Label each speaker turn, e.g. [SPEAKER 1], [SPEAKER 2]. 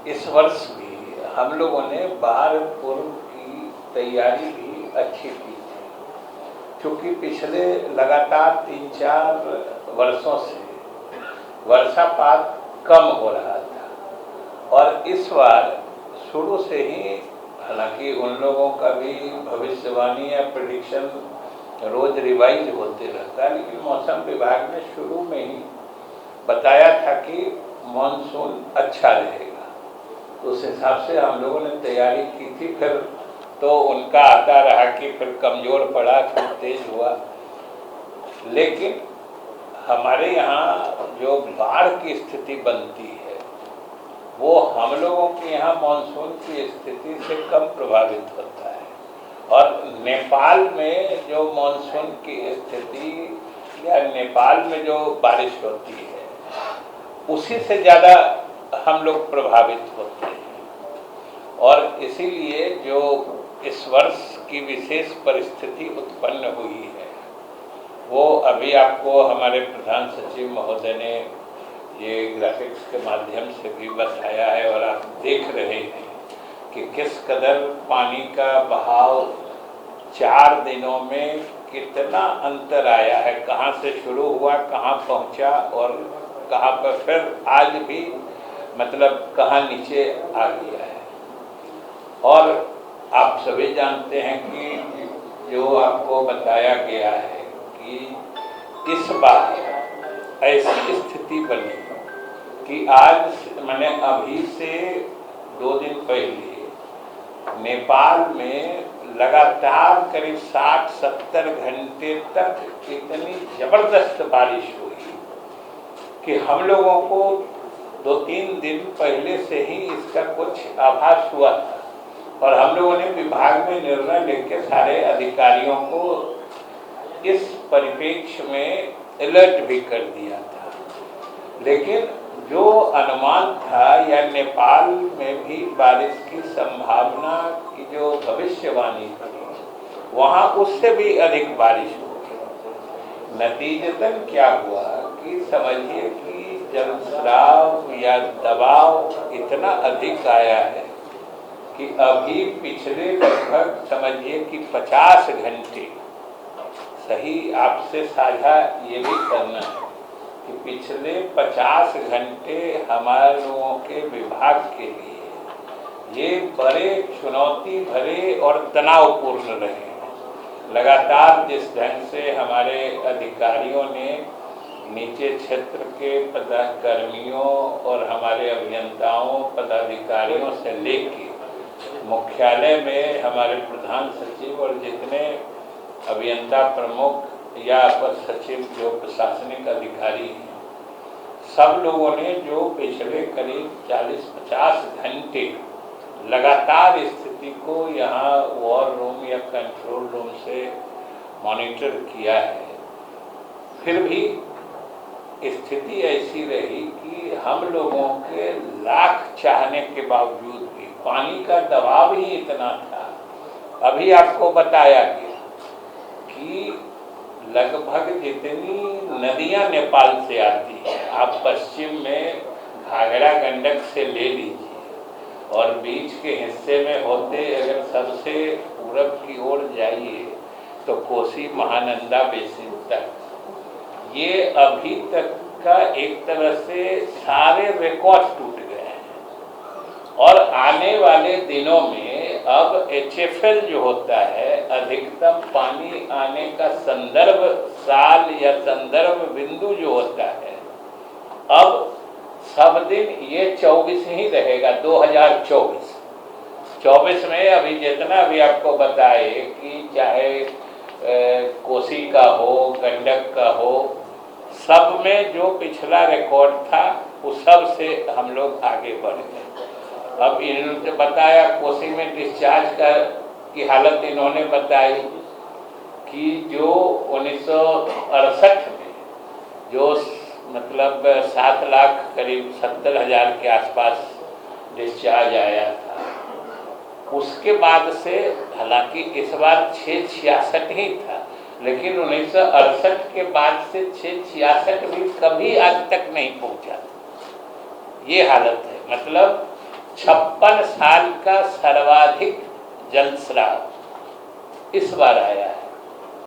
[SPEAKER 1] इस वर्ष भी हम लोगों ने बाढ़ पूर्व की तैयारी भी अच्छी की थी, क्योंकि पिछले लगातार 3-4 वर्षों से वर्षापात कम हो रहा था और इस बार शुरू से ही, हालांकि उन लोगों का भी भविष्यवाणी या प्रेडिक्शन रोज रिवाइज होते रहता है, लेकिन मौसम विभाग ने शुरू में ही बताया था कि मानसून अच्छा रहेगा। तो उस हिसाब से हम लोगों ने तैयारी की थी। फिर तो उनका आता रहा कि फिर कमज़ोर पड़ा, फिर तेज हुआ। लेकिन हमारे यहाँ जो बाढ़ की स्थिति बनती है वो हम लोगों के यहाँ मानसून की स्थिति से कम प्रभावित होता है, और नेपाल में जो मानसून की स्थिति या नेपाल में जो बारिश होती है उसी से ज़्यादा हम लोग प्रभावित होते हैं। और इसीलिए जो इस वर्ष की विशेष परिस्थिति उत्पन्न हुई है वो अभी आपको हमारे प्रधान सचिव महोदय ने ये ग्राफिक्स के माध्यम से भी बताया है, और आप देख रहे हैं कि किस कदर पानी का बहाव 4 दिनों में कितना अंतर आया है, कहाँ से शुरू हुआ, कहाँ पहुँचा और कहाँ पर फिर आज भी मतलब कहाँ नीचे आ गया है। और आप सभी जानते हैं कि जो आपको बताया गया है कि इस बार ऐसी स्थिति बनी कि आज मैंने अभी से 2 दिन पहले नेपाल में लगातार करीब 60-70 घंटे तक इतनी ज़बरदस्त बारिश हुई कि हम लोगों को 2-3 दिन पहले से ही इसका कुछ आभास हुआ था, और हम लोगों ने विभाग में निर्णय लेकर सारे अधिकारियों को इस परिप्रेक्ष्य में अलर्ट भी कर दिया था। लेकिन जो अनुमान था या नेपाल में भी बारिश की संभावना की जो भविष्यवाणी थी वहाँ उससे भी अधिक बारिश हो गई। नतीजतन क्या हुआ कि समझिए कि जलस्राव या दबाव इतना अधिक आया है कि अभी पिछले लगभग समझिए कि 50 घंटे, सही आपसे साझा ये भी करना है कि पिछले 50 घंटे हमारे लोगों के विभाग के लिए ये बड़े चुनौती भरे और तनावपूर्ण रहे हैं। लगातार जिस ढंग से हमारे अधिकारियों ने नीचे क्षेत्र के पदाधिकारियों और हमारे अभियंताओं पदाधिकारियों से लेकर मुख्यालय में हमारे प्रधान सचिव और जितने अभियंता प्रमुख या अपर सचिव जो प्रशासनिक अधिकारी हैं, सब लोगों ने जो पिछले करीब 40-50 घंटे लगातार स्थिति को यहाँ वॉर रूम या कंट्रोल रूम से मॉनिटर किया है, फिर भी स्थिति ऐसी रही कि हम लोगों के लाख चाहने के बावजूद भी पानी का दबाव ही इतना था। अभी आपको बताया गया कि लगभग जितनी नदियां नेपाल से आती हैं, आप पश्चिम में घाघरा गंडक से ले लीजिए और बीच के हिस्से में होते अगर सबसे पूरब की ओर जाइए तो कोसी महानंदा बेसिन तक, ये अभी तक का एक तरह से सारे रिकॉर्ड टूट गए हैं। और आने वाले दिनों में अब HFL जो होता है, अधिकतम पानी आने का संदर्भ साल या संदर्भ बिंदु जो होता है, अब सब दिन ये 24 ही रहेगा। 2024 में अभी जितना भी आपको बताए कि चाहे कोसी का हो, गंडक का हो, सब में जो पिछला रिकॉर्ड था उस सब से हम लोग आगे बढ़ गए। अब इन्होंने बताया कोसी में डिस्चार्ज की हालत इन्होंने बताई कि जो 1968 में जो मतलब 7 लाख करीब 70,000 के आसपास डिस्चार्ज आया था, उसके बाद से, हालांकि इस बार 666 ही था, लेकिन 1968 के बाद से 666 भी कभी आज तक नहीं पहुंचा। ये हालत है। मतलब 56 साल का सर्वाधिक जलस्राव इस बार आया है।